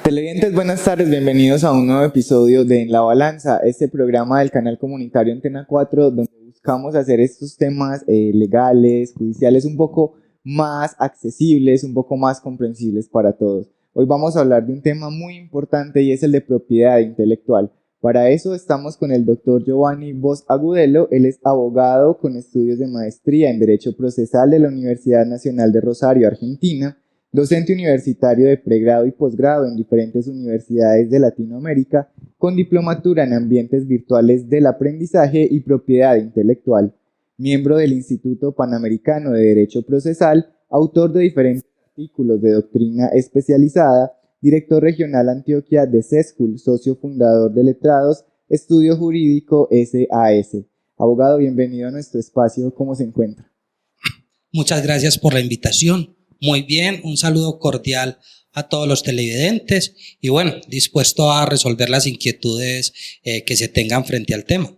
Televidentes, buenas tardes, bienvenidos a un nuevo episodio de En la Balanza, este programa del canal comunitario Antena 4, donde buscamos hacer estos temas legales, judiciales, un poco más accesibles, un poco más comprensibles para todos. Hoy vamos a hablar de un tema muy importante y es el de propiedad intelectual. Para eso estamos con el doctor Giovanni Bosch Agudelo. Él es abogado con estudios de maestría en Derecho Procesal de la Universidad Nacional de Rosario, Argentina, docente universitario de pregrado y posgrado en diferentes universidades de Latinoamérica, con diplomatura en ambientes virtuales del aprendizaje y propiedad intelectual, miembro del Instituto Panamericano de Derecho Procesal, autor de diferentes artículos de doctrina especializada, director regional Antioquia de CESCUL, socio fundador de Letrados, Estudio Jurídico SAS. Abogado, bienvenido a nuestro espacio, ¿cómo se encuentra? Muchas gracias por la invitación. Muy bien, un saludo cordial a todos los televidentes y bueno, dispuesto a resolver las inquietudes que se tengan frente al tema.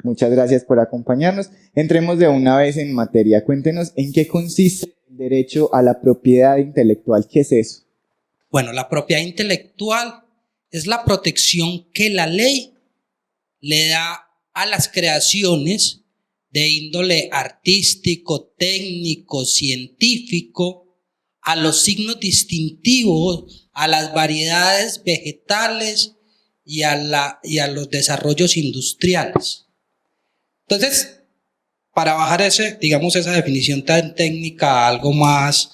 Muchas gracias por acompañarnos. Entremos de una vez en materia. Cuéntenos en qué consiste el derecho a la propiedad intelectual. ¿Qué es eso? Bueno, la propiedad intelectual es la protección que la ley le da a las creaciones de índole artístico, técnico, científico, a los signos distintivos, a las variedades vegetales y a los desarrollos industriales. Entonces, para bajar esa definición tan técnica a algo más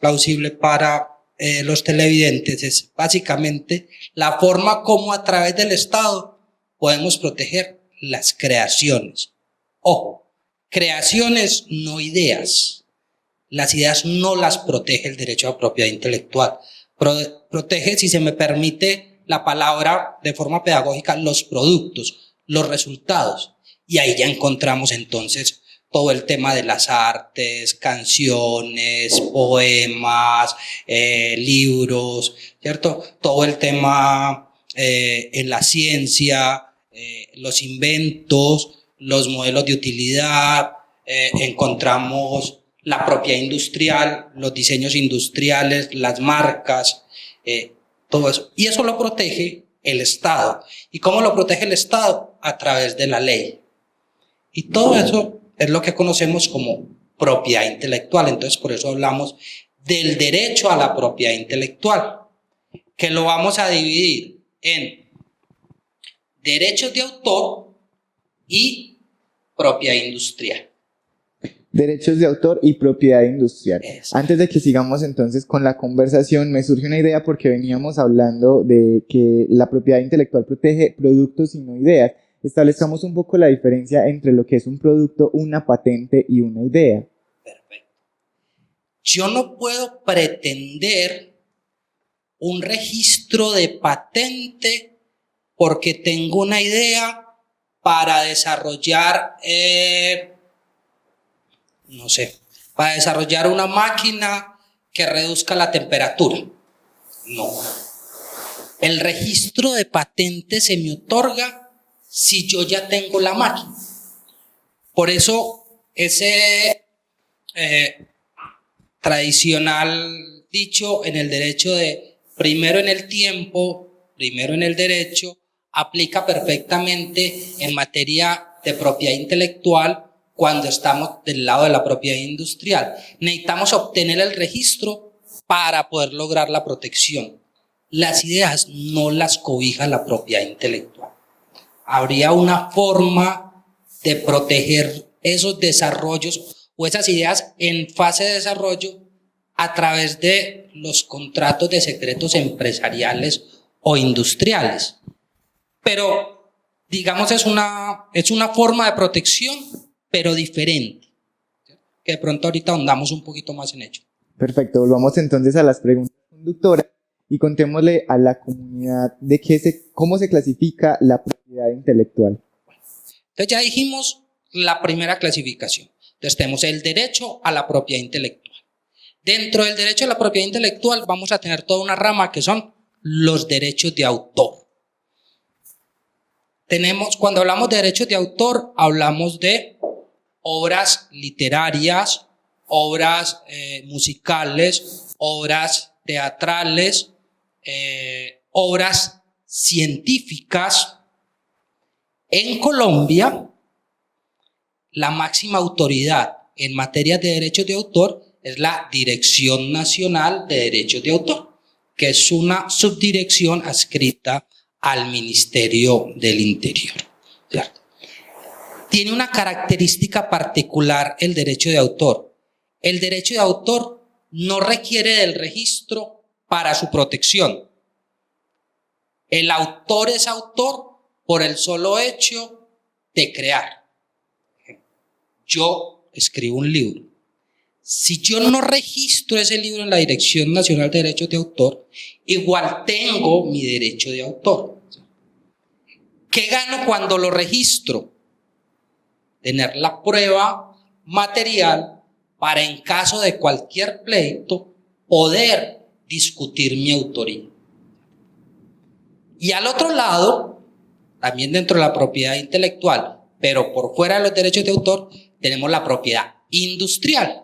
plausible para los televidentes, es básicamente la forma como a través del Estado podemos proteger las creaciones. Ojo, creaciones, no ideas. Las ideas no las protege el derecho a propiedad intelectual. Protege, si se me permite la palabra de forma pedagógica, los productos, los resultados. Y ahí ya encontramos entonces todo el tema de las artes, canciones, poemas, libros, ¿cierto? Todo el tema en la ciencia, los inventos, los modelos de utilidad, encontramos la propiedad industrial, los diseños industriales, las marcas, todo eso. Y eso lo protege el Estado. ¿Y cómo lo protege el Estado? A través de la ley. Y todo eso es lo que conocemos como propiedad intelectual. Entonces, por eso hablamos del derecho a la propiedad intelectual, que lo vamos a dividir en derechos de autor y propiedad industrial. Derechos de autor y propiedad industrial. Antes de que sigamos entonces con la conversación, me surge una idea porque veníamos hablando de que la propiedad intelectual protege productos y no ideas. Establezcamos un poco la diferencia entre lo que es un producto, una patente y una idea. Perfecto. Yo no puedo pretender un registro de patente porque tengo una idea para desarrollar para desarrollar una máquina que reduzca la temperatura. No. El registro de patente se me otorga si yo ya tengo la máquina. Por eso ese tradicional dicho en el derecho de primero en el tiempo, primero en el derecho, aplica perfectamente en materia de propiedad intelectual cuando estamos del lado de la propiedad industrial. Necesitamos obtener el registro para poder lograr la protección. Las ideas no las cobija la propiedad intelectual. Habría una forma de proteger esos desarrollos o esas ideas en fase de desarrollo a través de los contratos de secretos empresariales o industriales. Pero, digamos, es una forma de protección pero diferente, que de pronto ahorita ahondamos un poquito más en ello. Perfecto, volvamos entonces a las preguntas conductoras y contémosle a la comunidad de cómo se clasifica la propiedad intelectual. Entonces ya dijimos la primera clasificación. Entonces tenemos el derecho a la propiedad intelectual. Dentro del derecho a la propiedad intelectual vamos a tener toda una rama que son los derechos de autor. Cuando hablamos de derechos de autor, hablamos de obras literarias, obras musicales, obras teatrales, obras científicas. En Colombia, la máxima autoridad en materia de derechos de autor es la Dirección Nacional de Derechos de Autor, que es una subdirección adscrita al Ministerio del Interior. ¿Cierto? Tiene una característica particular el derecho de autor. El derecho de autor no requiere del registro para su protección. El autor es autor por el solo hecho de crear. Yo escribo un libro. Si yo no registro ese libro en la Dirección Nacional de Derechos de Autor, igual tengo mi derecho de autor. ¿Qué gano cuando lo registro? Tener la prueba material para, en caso de cualquier pleito, poder discutir mi autoría. Y al otro lado, también dentro de la propiedad intelectual, pero por fuera de los derechos de autor, tenemos la propiedad industrial.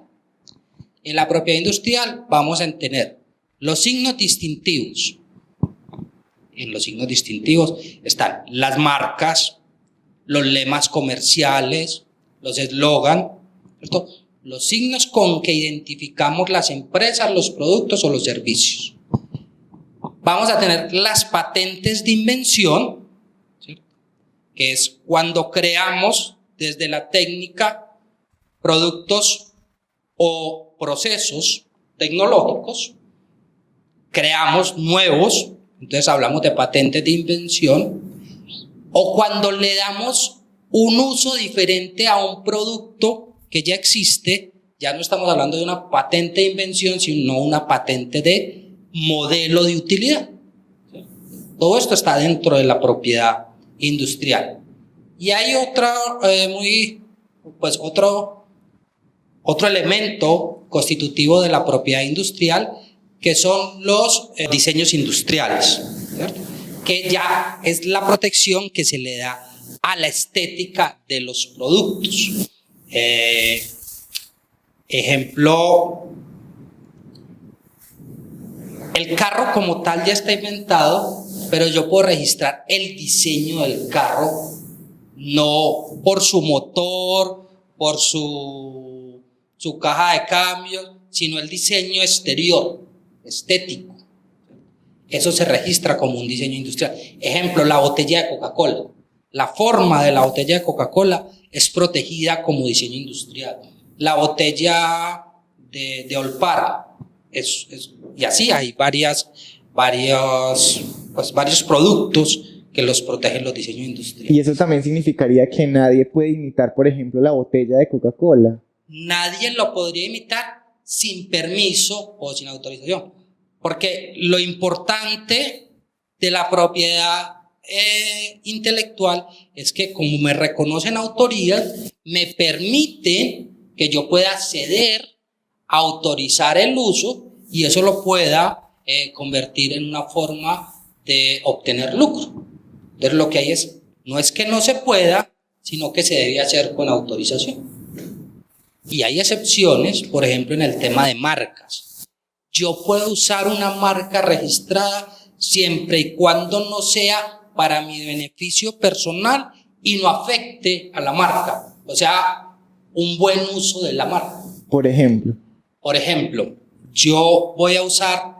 En la propiedad industrial vamos a tener los signos distintivos. En los signos distintivos están las marcas, los lemas comerciales, los eslogan, los signos con que identificamos las empresas, los productos o los servicios. Vamos a tener las patentes de invención, ¿sí? Que es cuando creamos desde la técnica productos o procesos tecnológicos, creamos nuevos, entonces hablamos de patentes de invención, o cuando le damos un uso diferente a un producto que ya existe, ya no estamos hablando de una patente de invención, sino una patente de modelo de utilidad. Todo esto está dentro de la propiedad industrial. Y hay otro elemento constitutivo de la propiedad industrial, que son los diseños industriales, ¿cierto? Que ya es la protección que se le da a la estética de los productos. Ejemplo, el carro como tal ya está inventado, pero yo puedo registrar el diseño del carro, no por su motor, por su caja de cambios, sino el diseño exterior, estético. Eso se registra como un diseño industrial. Ejemplo, la botella de Coca-Cola. La forma de la botella de Coca-Cola es protegida como diseño industrial. La botella de Olpar, y así hay varios productos que los protegen los diseños industriales. Y eso también significaría que nadie puede imitar, por ejemplo, la botella de Coca-Cola. Nadie lo podría imitar sin permiso o sin autorización. Porque lo importante de la propiedad intelectual es que, como me reconocen autorías, me permiten que yo pueda acceder a autorizar el uso y eso lo pueda convertir en una forma de obtener lucro. Entonces lo que hay no es que no se pueda, sino que se debe hacer con autorización. Y hay excepciones, por ejemplo, en el tema de marcas. Yo puedo usar una marca registrada siempre y cuando no sea para mi beneficio personal y no afecte a la marca. O sea, un buen uso de la marca. Por ejemplo, yo voy a usar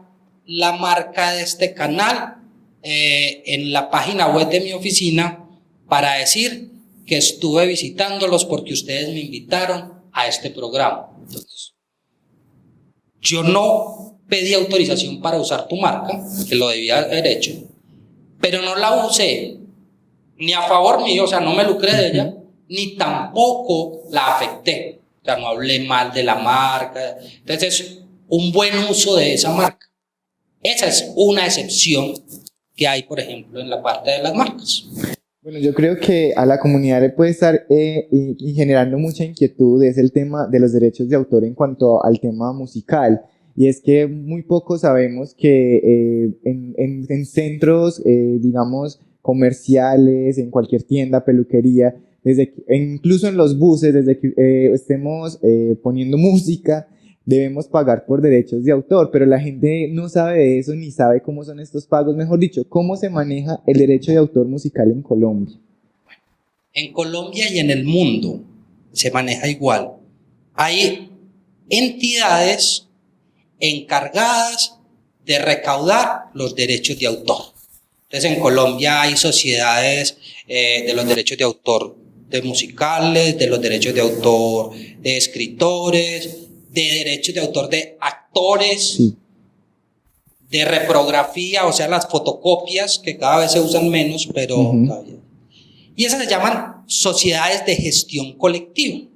la marca de este canal en la página web de mi oficina para decir que estuve visitándolos porque ustedes me invitaron a este programa. Entonces, yo no pedí autorización para usar tu marca, que lo debía haber hecho, pero no la usé ni a favor mío, o sea, no me lucré de ella, ni tampoco la afecté, o sea, no hablé mal de la marca. Entonces, un buen uso de esa marca. Esa es una excepción que hay, por ejemplo, en la parte de las marcas. Bueno, yo creo que a la comunidad le puede estar y generando mucha inquietud es el tema de los derechos de autor en cuanto al tema musical. Y es que muy poco sabemos que en centros, digamos, comerciales, en cualquier tienda, peluquería, incluso en los buses, desde que estemos poniendo música, debemos pagar por derechos de autor, pero la gente no sabe de eso ni sabe cómo son estos pagos. Mejor dicho, ¿cómo se maneja el derecho de autor musical en Colombia? En Colombia y en el mundo se maneja igual. Hay entidades encargadas de recaudar los derechos de autor. Entonces, en Colombia hay sociedades de los derechos de autor de musicales, de los derechos de autor de escritores, de derechos de autor de actores, Sí. de reprografía, o sea, las fotocopias que cada vez se usan menos, pero todavía. Y esas se llaman sociedades de gestión colectiva.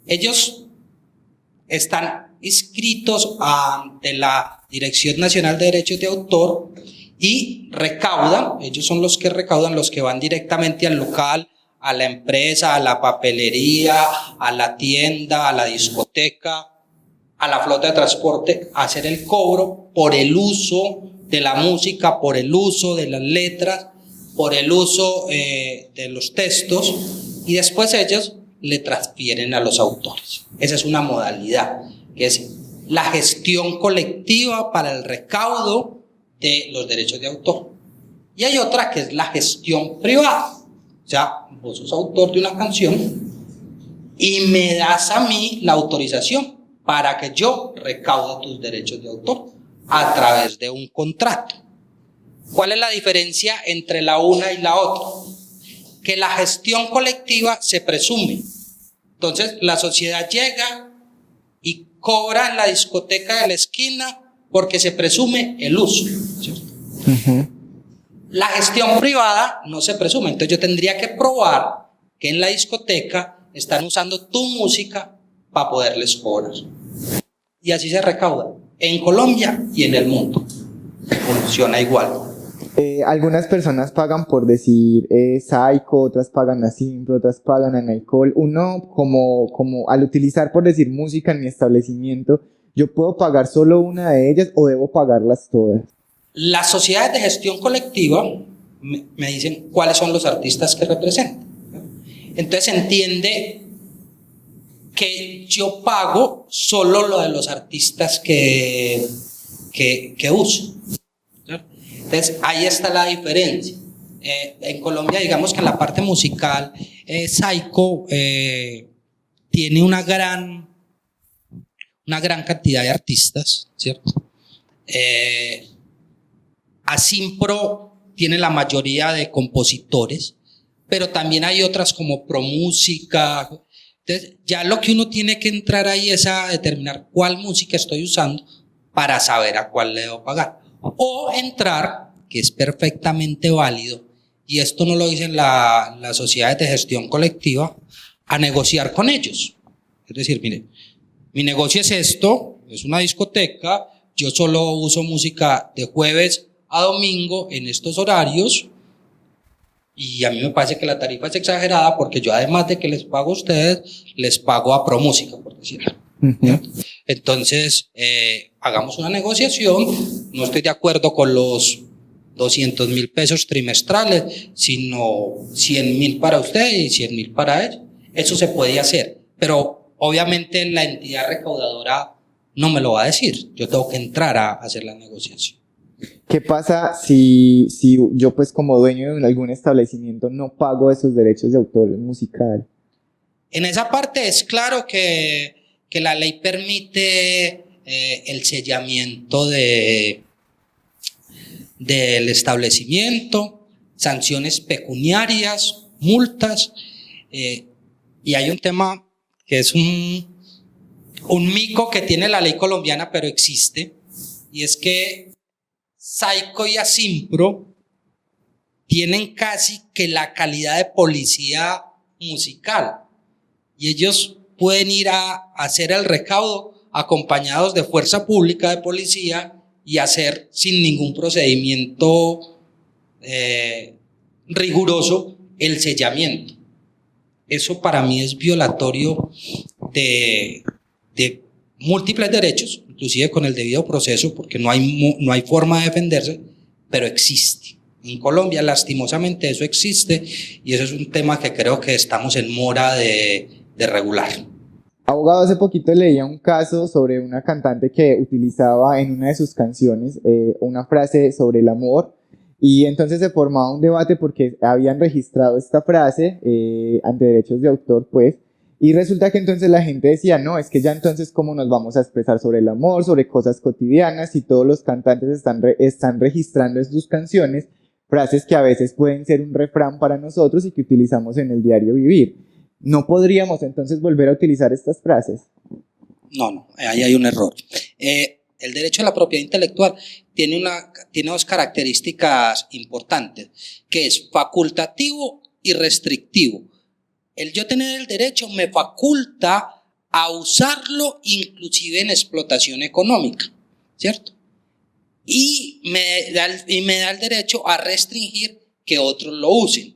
Ellos están inscritos ante la Dirección Nacional de Derechos de Autor y recaudan, ellos son los que recaudan, los que van directamente al local, a la empresa, a la papelería, a la tienda, a la discoteca, a la flota de transporte, a hacer el cobro por el uso de la música, por el uso de las letras, por el uso de los textos, y después ellos le transfieren a los autores. Esa es una modalidad, que es la gestión colectiva para el recaudo de los derechos de autor. Y hay otra que es la gestión privada. O sea, vos sos autor de una canción y me das a mí la autorización para que yo recaude tus derechos de autor a través de un contrato. ¿Cuál es la diferencia entre la una y la otra? Que la gestión colectiva se presume. Entonces, la sociedad llega y cobra en la discoteca de la esquina porque se presume el uso, ¿cierto? La gestión privada no se presume. Entonces, yo tendría que probar que en la discoteca están usando tu música para poderles cobrar. Y así se recauda en Colombia y en el mundo. Funciona igual. Algunas personas pagan por decir Saico, otras pagan a Simpro, otras pagan a Naicol. Uno, como al utilizar por decir música en mi establecimiento, ¿yo puedo pagar solo una de ellas o debo pagarlas todas? Las sociedades de gestión colectiva me dicen cuáles son los artistas que representan. Entonces entiende que yo pago solo lo de los artistas que uso. Entonces ahí está la diferencia. En Colombia, digamos que en la parte musical, Saico tiene una gran cantidad de artistas, ¿cierto? Asimpro tiene la mayoría de compositores, pero también hay otras como ProMúsica. Entonces, ya lo que uno tiene que entrar ahí es a determinar cuál música estoy usando para saber a cuál le debo pagar. O entrar, que es perfectamente válido, y esto no lo dicen las sociedades de gestión colectiva, a negociar con ellos. Es decir, mire, mi negocio es esto, es una discoteca, yo solo uso música de jueves a domingo en estos horarios, y a mí me parece que la tarifa es exagerada porque yo, además de que les pago a ustedes, les pago a ProMúsica, por decirlo. Entonces, hagamos una negociación. No estoy de acuerdo con los 200.000 pesos trimestrales, sino 100.000 para usted y 100.000 para él. Eso se puede hacer, pero obviamente la entidad recaudadora no me lo va a decir. Yo tengo que entrar a hacer la negociación. ¿Qué pasa si yo pues como dueño de algún establecimiento no pago esos derechos de autor musical? En esa parte es claro que la ley permite el sellamiento del establecimiento, sanciones pecuniarias, multas, y hay un tema que es un mico que tiene la ley colombiana, pero existe, y es que Saico y Asimpro tienen casi que la calidad de policía musical, y ellos pueden ir a hacer el recaudo acompañados de fuerza pública de policía y hacer sin ningún procedimiento riguroso el sellamiento. Eso para mí es violatorio de múltiples derechos, inclusive con el debido proceso, porque no hay forma de defenderse, pero existe. En Colombia, lastimosamente, eso existe, y eso es un tema que creo que estamos en mora de regular. Abogado, hace poquito leía un caso sobre una cantante que utilizaba en una de sus canciones una frase sobre el amor y entonces se formaba un debate porque habían registrado esta frase ante derechos de autor, pues, y resulta que entonces la gente decía, no, es que ya entonces cómo nos vamos a expresar sobre el amor, sobre cosas cotidianas, si todos los cantantes están registrando en sus canciones frases que a veces pueden ser un refrán para nosotros y que utilizamos en el diario vivir. ¿No podríamos entonces volver a utilizar estas frases? No, ahí hay un error. El derecho a la propiedad intelectual tiene dos características importantes, que es facultativo y restrictivo. El yo tener el derecho me faculta a usarlo inclusive en explotación económica, ¿cierto? Y me da el derecho a restringir que otros lo usen.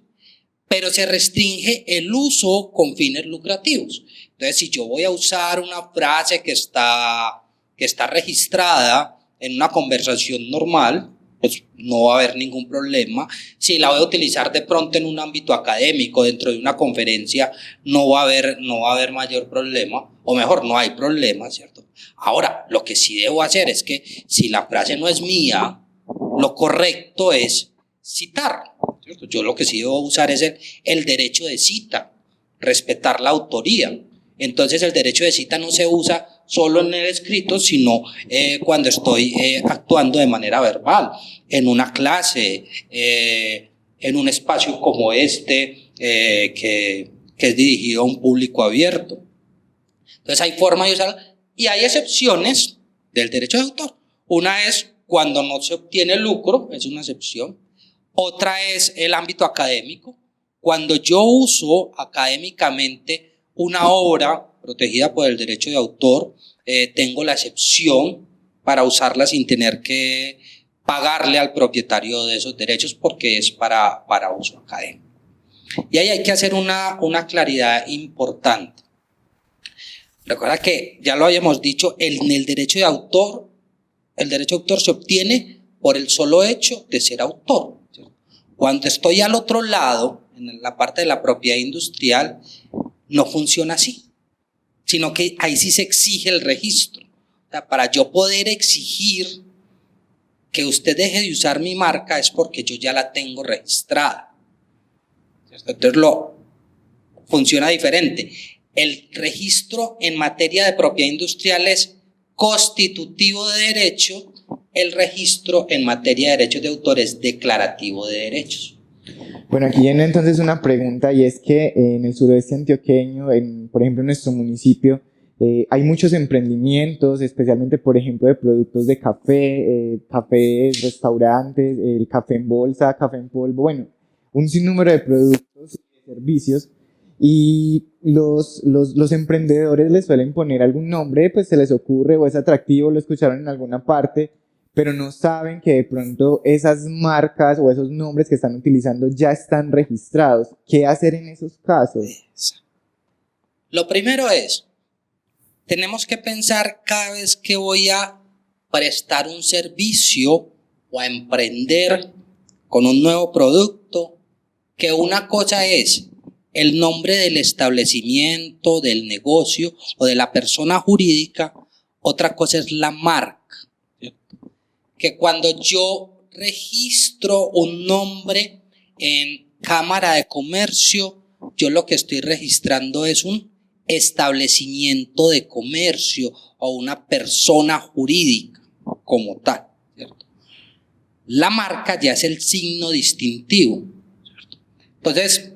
Pero se restringe el uso con fines lucrativos. Entonces, si yo voy a usar una frase que está registrada en una conversación normal, pues no va a haber ningún problema. Si la voy a utilizar de pronto en un ámbito académico, dentro de una conferencia, no va a haber mayor problema, o mejor, no hay problema, ¿cierto? Ahora, lo que sí debo hacer es que si la frase no es mía, lo correcto es citar, ¿cierto? Yo lo que sí debo usar es el derecho de cita, respetar la autoría. Entonces el derecho de cita no se usa solo en el escrito, sino cuando estoy actuando de manera verbal, en una clase, en un espacio como este, que es dirigido a un público abierto. Entonces hay forma de usar, y hay excepciones del derecho de autor. Una es cuando no se obtiene lucro, es una excepción. Otra es el ámbito académico. Cuando yo uso académicamente una obra protegida por el derecho de autor, tengo la excepción para usarla sin tener que pagarle al propietario de esos derechos porque es para uso académico. Y ahí hay que hacer una claridad importante. Recuerda que ya lo habíamos dicho, en el derecho de autor, el derecho de autor se obtiene por el solo hecho de ser autor. Cuando estoy al otro lado, en la parte de la propiedad industrial, no funciona así, sino que ahí sí se exige el registro. O sea, para yo poder exigir que usted deje de usar mi marca es porque yo ya la tengo registrada. Entonces funciona diferente. El registro en materia de propiedad industrial es constitutivo de derecho, el registro en materia de derechos de autor es declarativo de derechos. Bueno, aquí viene entonces una pregunta y es que en el suroeste antioqueño, por ejemplo en nuestro municipio, hay muchos emprendimientos, especialmente por ejemplo de productos de café, cafés, restaurantes, el café en bolsa, café en polvo, bueno, un sinnúmero de productos y servicios. Y los emprendedores les suelen poner algún nombre, pues se les ocurre o es atractivo, lo escucharon en alguna parte, pero no saben que de pronto esas marcas o esos nombres que están utilizando ya están registrados. ¿Qué hacer en esos casos? Lo primero es, tenemos que pensar cada vez que voy a prestar un servicio o a emprender con un nuevo producto, que una cosa es el nombre del establecimiento, del negocio o de la persona jurídica, otra cosa es la marca. Que cuando yo registro un nombre en Cámara de Comercio, yo lo que estoy registrando es un establecimiento de comercio o una persona jurídica como tal, ¿cierto? La marca ya es el signo distintivo, ¿cierto? Entonces,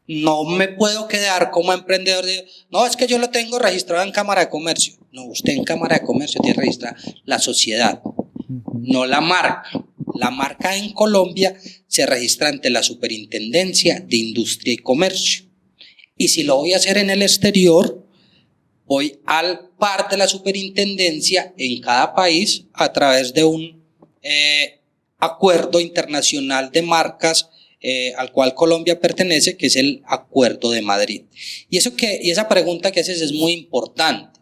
no me puedo quedar como emprendedor de, no, es que yo lo tengo registrado en Cámara de Comercio. No, usted en Cámara de Comercio tiene registrada la sociedad, no la marca. La marca en Colombia se registra ante la Superintendencia de Industria y Comercio. Y si lo voy a hacer en el exterior, voy al par de la superintendencia en cada país a través de un acuerdo internacional de marcas al cual Colombia pertenece, que es el Acuerdo de Madrid. Y esa pregunta que haces es muy importante,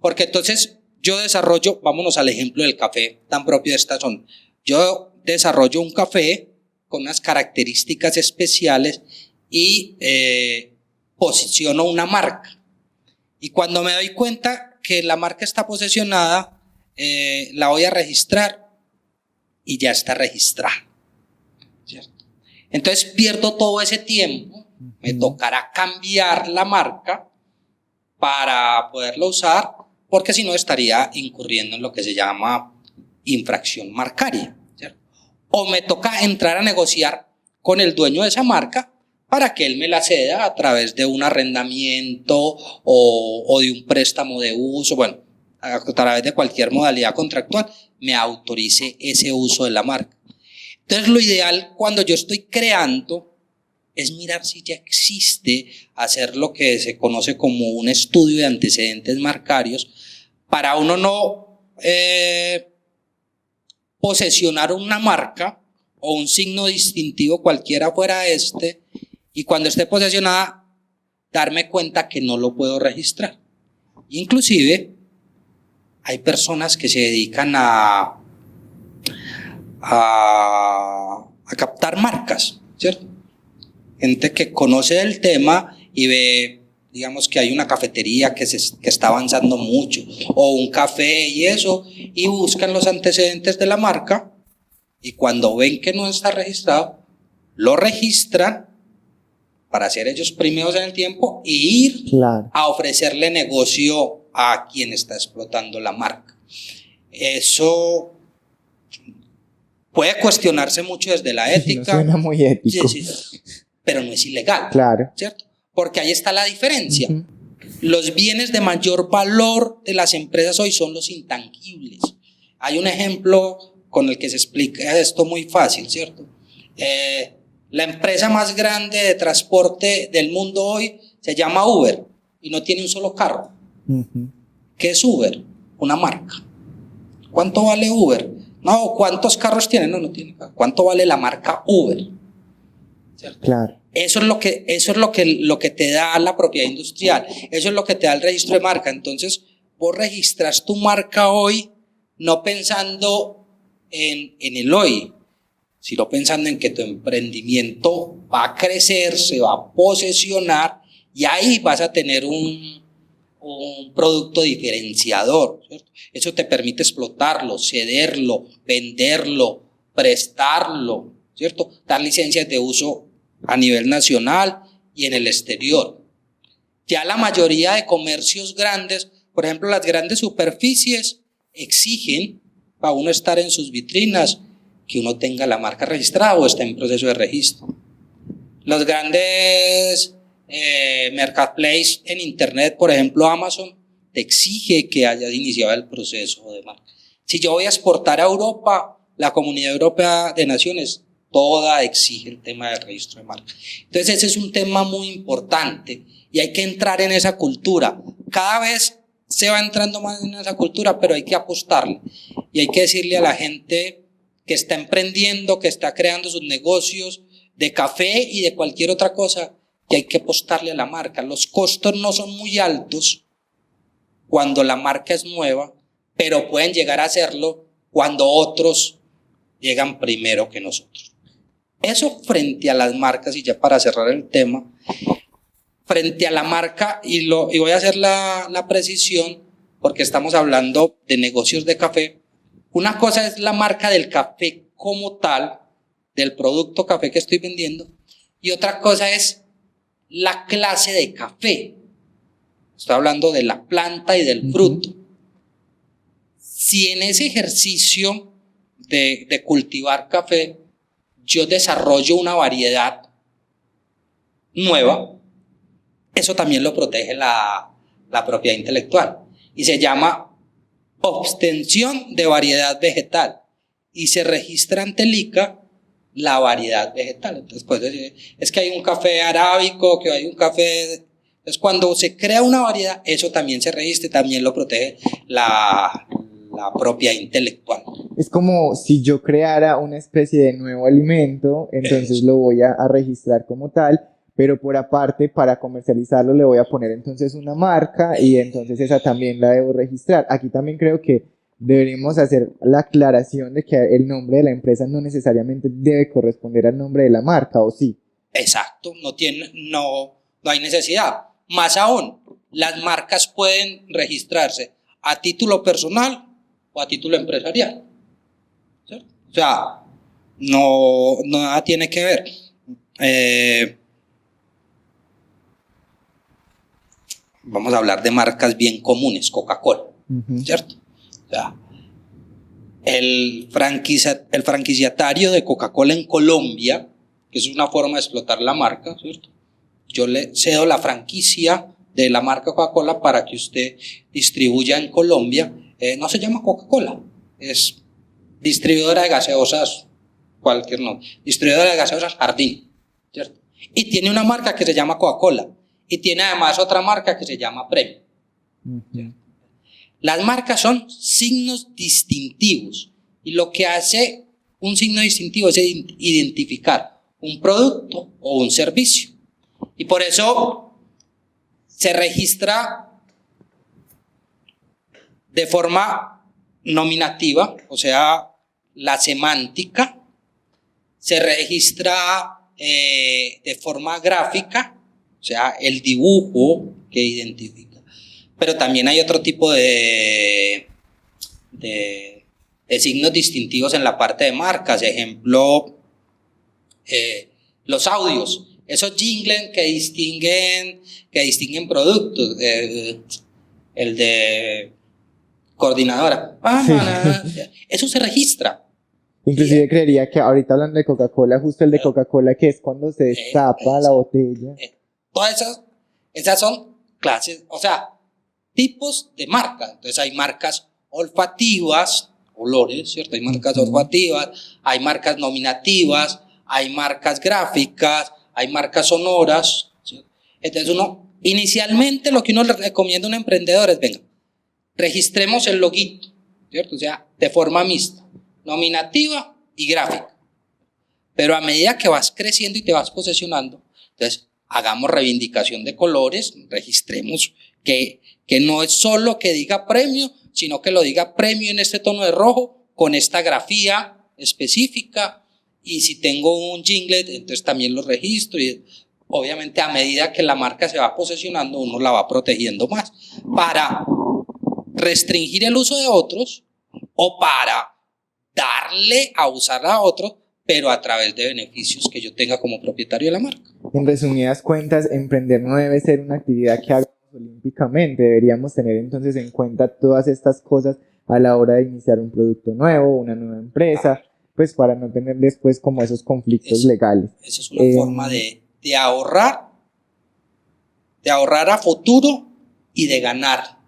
porque entonces yo desarrollo, vámonos al ejemplo del café tan propio de esta zona. Yo desarrollo un café con unas características especiales y posiciono una marca. Y cuando me doy cuenta que la marca está posicionada, la voy a registrar y ya está registrada, ¿cierto? Entonces pierdo todo ese tiempo, me tocará cambiar la marca para poderla usar, porque si no estaría incurriendo en lo que se llama infracción marcaria, ¿cierto? O me toca entrar a negociar con el dueño de esa marca para que él me la ceda a través de un arrendamiento o de un préstamo de uso, bueno, a través de cualquier modalidad contractual, me autorice ese uso de la marca. Entonces, lo ideal cuando yo estoy creando es mirar si ya existe, hacer lo que se conoce como un estudio de antecedentes marcarios, para uno no posesionar una marca o un signo distintivo cualquiera fuera y cuando esté posesionada, darme cuenta que no lo puedo registrar. Inclusive, hay personas que se dedican a captar marcas, ¿cierto? Gente que conoce el tema y ve, digamos que hay una cafetería que está avanzando mucho, o un café y eso, y buscan los antecedentes de la marca, y cuando ven que no está registrado, lo registran para ser ellos primeros en el tiempo e ir a ofrecerle negocio a quien está explotando la marca. Eso puede cuestionarse mucho desde la ética. No suena muy ético. Sí, pero no es ilegal. Claro. ¿Cierto? Porque ahí está la diferencia. Los bienes de mayor valor de las empresas hoy son los intangibles. Hay un ejemplo con el que se explica esto muy fácil, ¿cierto? La empresa más grande de transporte del mundo hoy se llama Uber y no tiene un solo carro. ¿Qué es Uber? Una marca. ¿Cuánto vale Uber? No, ¿cuántos carros tiene? No tiene. ¿Cuánto vale la marca Uber? ¿Cierto? Claro. Eso es lo que te da la propiedad industrial. Eso es lo que te da el registro de marca. Entonces, vos registras tu marca hoy no pensando en el hoy, sino pensando en que tu emprendimiento va a crecer, se va a posesionar y ahí vas a tener un producto diferenciador, ¿cierto? Eso te permite explotarlo, cederlo, venderlo, prestarlo, ¿cierto? Dar licencias de uso a nivel nacional y en el exterior. Ya la mayoría de comercios grandes, por ejemplo, las grandes superficies, exigen para uno estar en sus vitrinas que uno tenga la marca registrada o esté en proceso de registro. Los grandes marketplaces en internet, por ejemplo Amazon, te exige que hayas iniciado el proceso de marca. Si yo voy a exportar a Europa, la Comunidad Europea de Naciones toda exige el tema del registro de marca. Entonces ese es un tema muy importante y hay que entrar en esa cultura. Cada vez se va entrando más en esa cultura, pero hay que apostarle y hay que decirle a la gente que está emprendiendo, que está creando sus negocios de café y de cualquier otra cosa, que hay que apostarle a la marca. Los costos no son muy altos cuando la marca es nueva, pero pueden llegar a serlo cuando otros llegan primero que nosotros. Eso frente a las marcas, y ya para cerrar el tema, frente a la marca, y voy a hacer la precisión, porque estamos hablando de negocios de café. Una cosa es la marca del café como tal, del producto café que estoy vendiendo, y otra cosa es la clase de café. Estoy hablando de la planta y del fruto. Si en ese ejercicio de cultivar café yo desarrollo una variedad nueva, eso también lo protege la propiedad intelectual y se llama obtención de variedad vegetal y se registra ante el ICA la variedad vegetal. Entonces, pues, es que hay un café arábico, que hay un café. Entonces, cuando se crea una variedad, eso también se registra y también lo protege la propiedad intelectual. Es como si yo creara una especie de nuevo alimento, entonces lo voy a registrar como tal, pero por aparte, para comercializarlo, le voy a poner entonces una marca y entonces esa también la debo registrar. Aquí también creo que deberíamos hacer la aclaración de que el nombre de la empresa no necesariamente debe corresponder al nombre de la marca, ¿o sí? Exacto, no hay necesidad. Más aún, las marcas pueden registrarse a título personal o a título empresarial, ¿cierto? O sea, no nada tiene que ver. Vamos a hablar de marcas bien comunes, Coca-Cola, ¿cierto? O sea, el franquiciatario de Coca-Cola en Colombia, que es una forma de explotar la marca, ¿cierto? Yo le cedo la franquicia de la marca Coca-Cola para que usted distribuya en Colombia. No se llama Coca-Cola, es distribuidora de gaseosas, cualquier nombre, distribuidora de gaseosas Jardín, ¿cierto? Y tiene una marca que se llama Coca-Cola, y tiene además otra marca que se llama Premio. Las marcas son signos distintivos, y lo que hace un signo distintivo es identificar un producto o un servicio. Y por eso se registra de forma nominativa, o sea, la semántica, se registra de forma gráfica, o sea, el dibujo que identifica. Pero también hay otro tipo de signos distintivos en la parte de marcas. Ejemplo, los audios. Esos jingles que distinguen productos. El de coordinadora. Sí. Eso se registra. Inclusive creería que ahorita hablando de Coca-Cola, justo el de Coca-Cola, que es cuando se destapa la botella. Todas esas son clases, o sea, tipos de marcas. Entonces hay marcas olfativas, olores, ¿cierto? Hay marcas olfativas, hay marcas nominativas, hay marcas gráficas, hay marcas sonoras, ¿cierto? Entonces inicialmente lo que uno le recomienda a un emprendedor es, venga, registremos el loguito, ¿cierto? O sea, de forma mixta, nominativa y gráfica. Pero a medida que vas creciendo y te vas posesionando, entonces hagamos reivindicación de colores, registremos que no es solo que diga Premio, sino que lo diga Premio en este tono de rojo, con esta grafía específica, y si tengo un jinglet, entonces también lo registro, y obviamente a medida que la marca se va posesionando, uno la va protegiendo más, para restringir el uso de otros, o para darle a usar a otros, pero a través de beneficios que yo tenga como propietario de la marca. En resumidas cuentas, emprender no debe ser una actividad que hagamos olímpicamente. Deberíamos tener entonces en cuenta todas estas cosas a la hora de iniciar un producto nuevo, una nueva empresa, pues para no tener después como esos conflictos legales. Eso es una forma de ahorrar a futuro y de ganar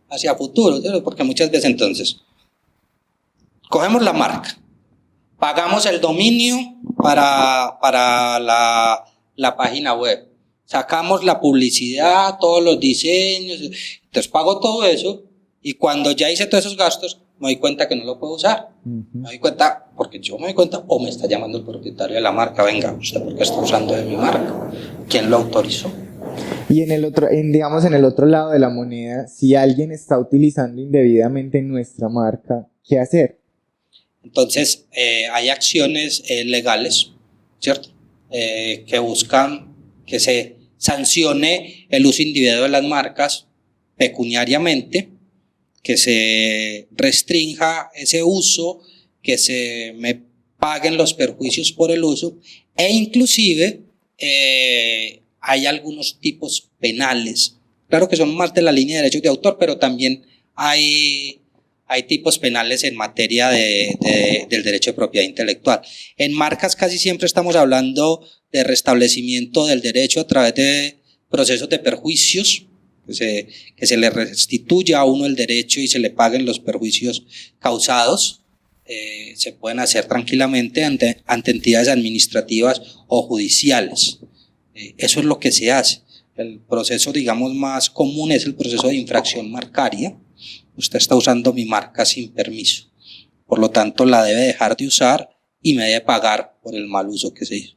hacia futuro, ¿sí? Porque muchas veces entonces cogemos la marca, pagamos el dominio para la página web, sacamos la publicidad, todos los diseños, entonces pago todo eso, y cuando ya hice todos esos gastos, me doy cuenta que no lo puedo usar. Me doy cuenta, porque yo me doy cuenta, o me está llamando el propietario de la marca, venga, ¿usted por qué está usando de mi marca? ¿Quién lo autorizó? Y en el otro lado de la moneda, si alguien está utilizando indebidamente nuestra marca, ¿qué hacer? Entonces, hay acciones legales, ¿cierto? Que buscan que se sancione el uso indebido de las marcas pecuniariamente, que se restrinja ese uso, que se me paguen los perjuicios por el uso, e inclusive hay algunos tipos penales. Claro que son más de la línea de derechos de autor, pero también hay tipos penales en materia del derecho de propiedad intelectual. En marcas casi siempre estamos hablando de restablecimiento del derecho a través de procesos de perjuicios, que se le restituya a uno el derecho y se le paguen los perjuicios causados. Se pueden hacer tranquilamente ante entidades administrativas o judiciales. Eso es lo que se hace. El proceso, digamos, más común es el proceso de infracción marcaria. Usted está usando mi marca sin permiso, por lo tanto la debe dejar de usar y me debe pagar por el mal uso que se hizo.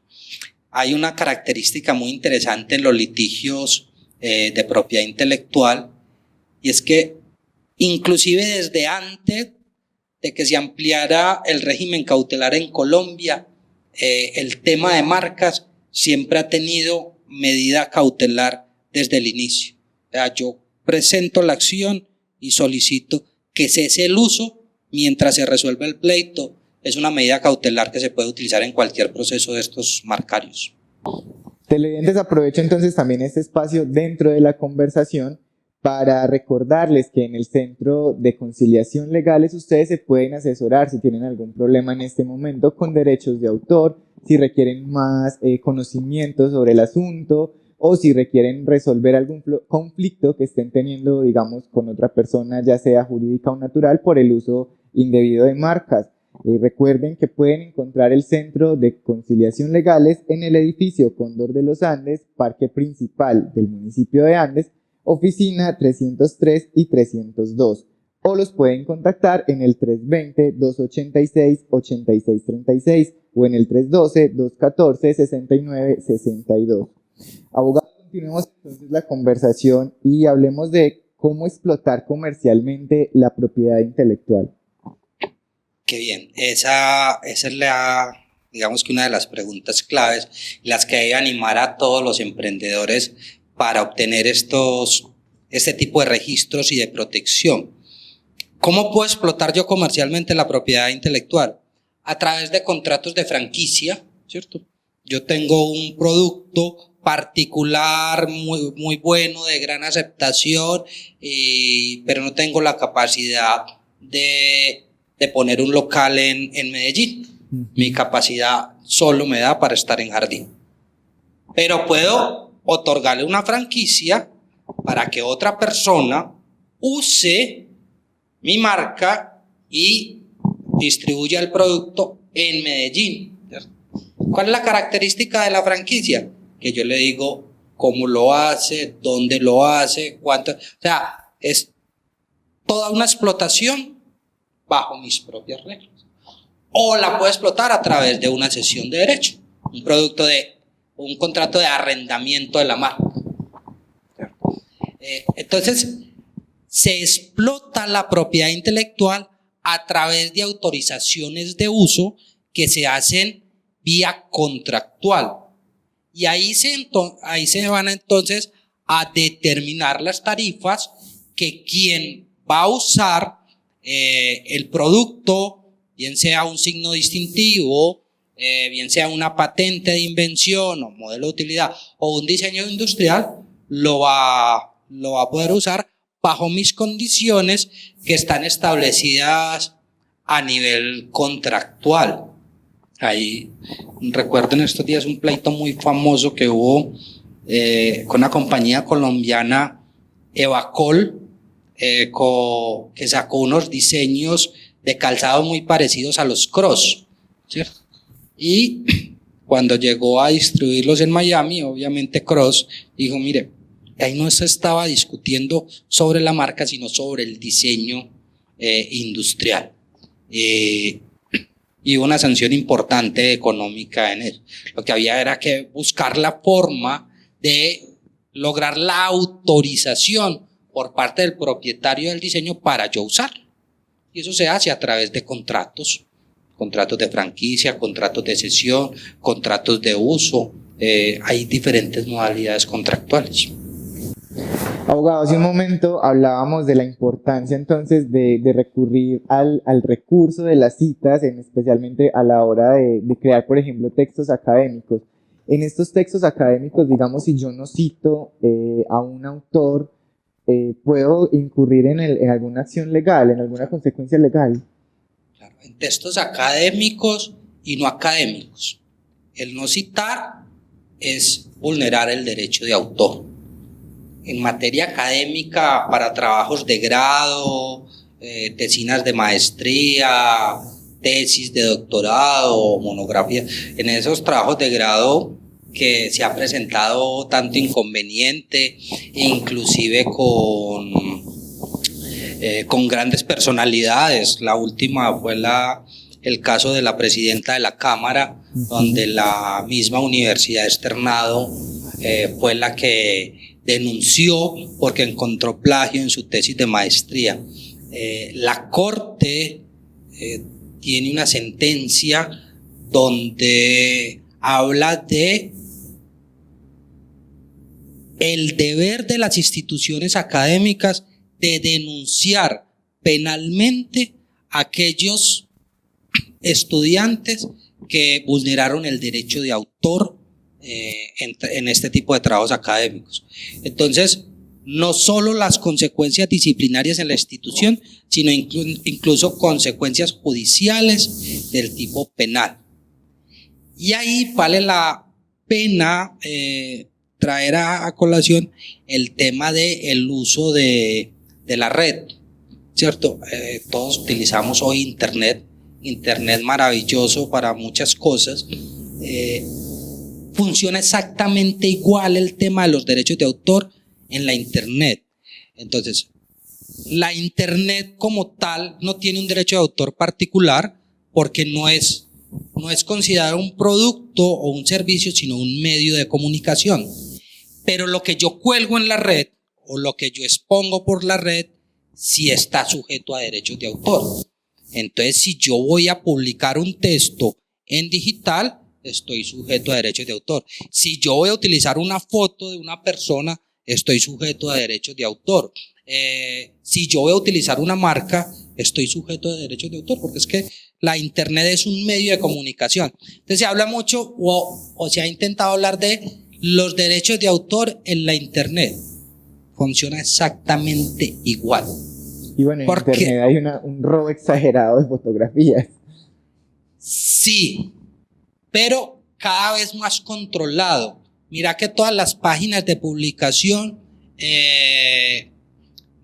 Hay una característica muy interesante en los litigios de propiedad intelectual, y es que inclusive desde antes de que se ampliara el régimen cautelar en Colombia, el tema de marcas siempre ha tenido medida cautelar desde el inicio. O sea, yo presento la acción y solicito que cese el uso mientras se resuelve el pleito. Es una medida cautelar que se puede utilizar en cualquier proceso de estos marcarios. Televidentes, aprovecho entonces también este espacio dentro de la conversación para recordarles que en el Centro de Conciliación Legales ustedes se pueden asesorar si tienen algún problema en este momento con derechos de autor, si requieren más conocimiento sobre el asunto o si requieren resolver algún conflicto que estén teniendo, digamos, con otra persona, ya sea jurídica o natural, por el uso indebido de marcas. Recuerden que pueden encontrar el Centro de Conciliación Legales en el edificio Cóndor de los Andes, Parque Principal del municipio de Andes, oficina 303 y 302, o los pueden contactar en el 320-286-8636 o en el 312-214-6962. Abogado, continuemos entonces la conversación y hablemos de cómo explotar comercialmente la propiedad intelectual. Qué bien, esa es digamos que una de las preguntas claves, las que debe animar a todos los emprendedores para obtener este tipo de registros y de protección. ¿Cómo puedo explotar yo comercialmente la propiedad intelectual? A través de contratos de franquicia, ¿cierto? Yo tengo un producto particular muy bueno, de gran aceptación, pero no tengo la capacidad de poner un local en Medellín. Mi capacidad solo me da para estar en Jardín. Pero puedo otorgarle una franquicia para que otra persona use mi marca y distribuya el producto en Medellín. ¿Cuál es la característica de la franquicia? Que yo le digo cómo lo hace, dónde lo hace, cuánto. O sea, es toda una explotación bajo mis propias reglas. O la puedo explotar a través de una cesión de derecho, un contrato de arrendamiento de la marca. Entonces, se explota la propiedad intelectual a través de autorizaciones de uso que se hacen vía contractual. Y ahí se van entonces a determinar las tarifas que quien va a usar el producto, bien sea un signo distintivo, bien sea una patente de invención o modelo de utilidad o un diseño industrial, lo va a poder usar bajo mis condiciones que están establecidas a nivel contractual. Ahí recuerdo en estos días un pleito muy famoso que hubo con una compañía colombiana, Evacol, que sacó unos diseños de calzado muy parecidos a los Cross, ¿cierto? Y cuando llegó a distribuirlos en Miami, obviamente Cross dijo, mire, ahí no se estaba discutiendo sobre la marca, sino sobre el diseño industrial. Y hubo una sanción importante económica en eso. Lo que había era que buscar la forma de lograr la autorización por parte del propietario del diseño para yo usarlo. Y eso se hace a través de contratos de franquicia, contratos de cesión, contratos de uso. Hay diferentes modalidades contractuales. Abogado, hace un momento hablábamos de la importancia entonces de recurrir al recurso de las citas, especialmente a la hora de crear, por ejemplo, textos académicos. En estos textos académicos, digamos, si yo no cito a un autor, ¿puedo incurrir en alguna acción legal, en alguna consecuencia legal? Claro, en textos académicos y no académicos. El no citar es vulnerar el derecho de autor. En materia académica, para trabajos de grado, tesinas de maestría, tesis de doctorado, monografía, en esos trabajos de grado que se ha presentado tanto inconveniente, inclusive con grandes personalidades. La última fue el caso de la presidenta de la Cámara, donde la misma Universidad Externado fue la que denunció porque encontró plagio en su tesis de maestría. La Corte tiene una sentencia donde habla de el deber de las instituciones académicas de denunciar penalmente a aquellos estudiantes que vulneraron el derecho de autor en este tipo de trabajos académicos. Entonces, no solo las consecuencias disciplinarias en la institución, sino incluso consecuencias judiciales del tipo penal. Y ahí vale la pena traer a colación el tema del uso de la red, ¿cierto? Todos utilizamos hoy Internet maravilloso para muchas cosas. Funciona exactamente igual el tema de los derechos de autor en la Internet. Entonces, la Internet como tal no tiene un derecho de autor particular porque no es considerado un producto o un servicio, sino un medio de comunicación. Pero lo que yo cuelgo en la red o lo que yo expongo por la red sí está sujeto a derechos de autor. Entonces, si yo voy a publicar un texto en digital, estoy sujeto a derechos de autor. Si yo voy a utilizar una foto de una persona, estoy sujeto a derechos de autor. Si yo voy a utilizar una marca, estoy sujeto a derechos de autor, porque es que la Internet es un medio de comunicación. Entonces se habla mucho o se ha intentado hablar de los derechos de autor en la Internet. Funciona exactamente igual. Y bueno, en Internet hay un robo exagerado de fotografías. Sí, pero cada vez más controlado. Mira que todas las páginas de publicación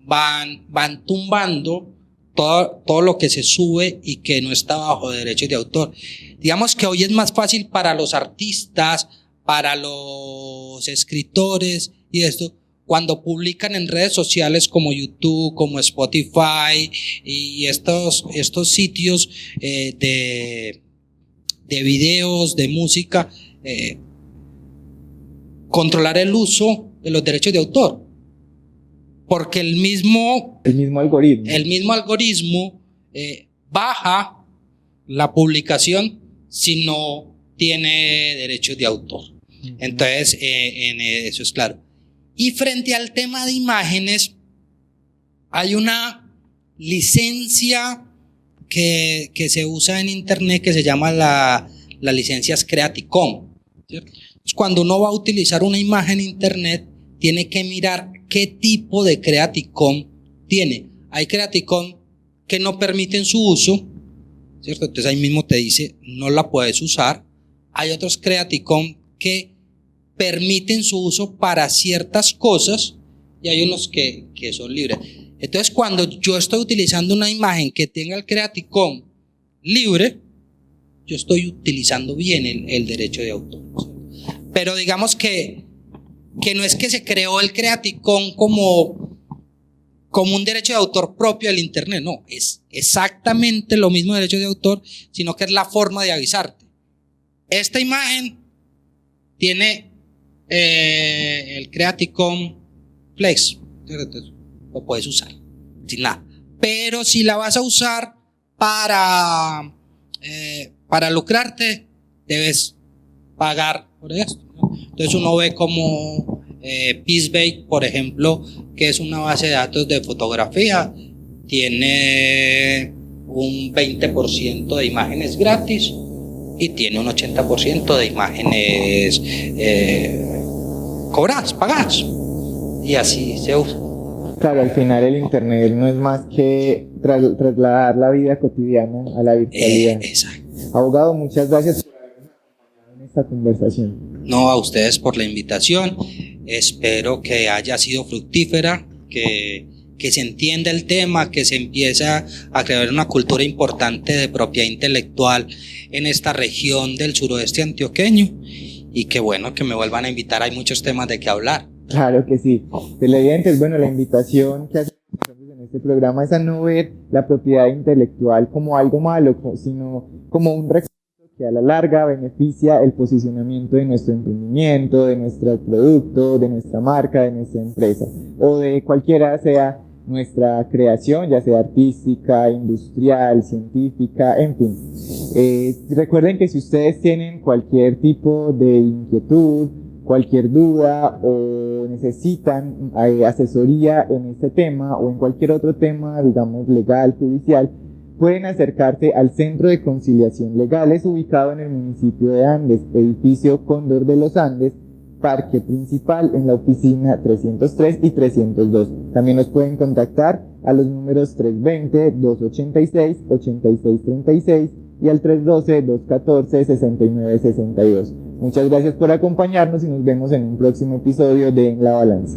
van tumbando todo lo que se sube y que no está bajo derechos de autor. Digamos que hoy es más fácil para los artistas, para los escritores y esto, cuando publican en redes sociales como YouTube, como Spotify y estos sitios de videos, de música, controlar el uso de los derechos de autor. Porque el mismo algoritmo baja la publicación si no tiene derechos de autor. Entonces, eso es claro. Y frente al tema de imágenes, hay una licencia que se usa en Internet que se llama las licencias Creative Commons, ¿cierto? Entonces, cuando uno va a utilizar una imagen en Internet, tiene que mirar qué tipo de Creative Commons tiene. Hay Creative Commons que no permiten su uso, ¿cierto? Entonces ahí mismo te dice, no la puedes usar. Hay otros Creative Commons que permiten su uso para ciertas cosas y hay unos que son libres. Entonces, cuando yo estoy utilizando una imagen que tenga el Creative Commons libre, yo estoy utilizando bien el derecho de autor. Pero digamos que no es que se creó el Creative Commons como un derecho de autor propio del Internet, no, es exactamente lo mismo derecho de autor, sino que es la forma de avisarte. Esta imagen tiene el Creative Commons Flex, entonces lo puedes usar sin nada. Pero si la vas a usar para lucrarte, debes pagar por esto, ¿no? Entonces uno ve como Peacebake, por ejemplo, que es una base de datos de fotografía, tiene un 20% de imágenes gratis y tiene un 80% de imágenes cobradas, pagadas, y así se usa. Claro, al final el Internet no es más que trasladar la vida cotidiana a la virtualidad. Exacto. Abogado, muchas gracias por habernos acompañado en esta conversación. No, a ustedes por la invitación. Espero que haya sido fructífera, que se entienda el tema, que se empieza a crear una cultura importante de propiedad intelectual en esta región del suroeste antioqueño y que bueno, que me vuelvan a invitar, hay muchos temas de qué hablar. Claro que sí. Televidentes, bueno, la invitación que hacemos en este programa es a no ver la propiedad intelectual como algo malo, sino como un recurso que a la larga beneficia el posicionamiento de nuestro emprendimiento, de nuestro producto, de nuestra marca, de nuestra empresa, o de cualquiera sea nuestra creación, ya sea artística, industrial, científica, en fin. Recuerden que si ustedes tienen cualquier tipo de inquietud, cualquier duda o necesitan asesoría en este tema o en cualquier otro tema, digamos, legal, judicial, pueden acercarse al Centro de Conciliación Legales ubicado en el municipio de Andes, edificio Cóndor de los Andes, Parque Principal, en la oficina 303 y 302. También nos pueden contactar a los números 320-286-8636 y al 312-214-6962. Muchas gracias por acompañarnos y nos vemos en un próximo episodio de En la Balanza.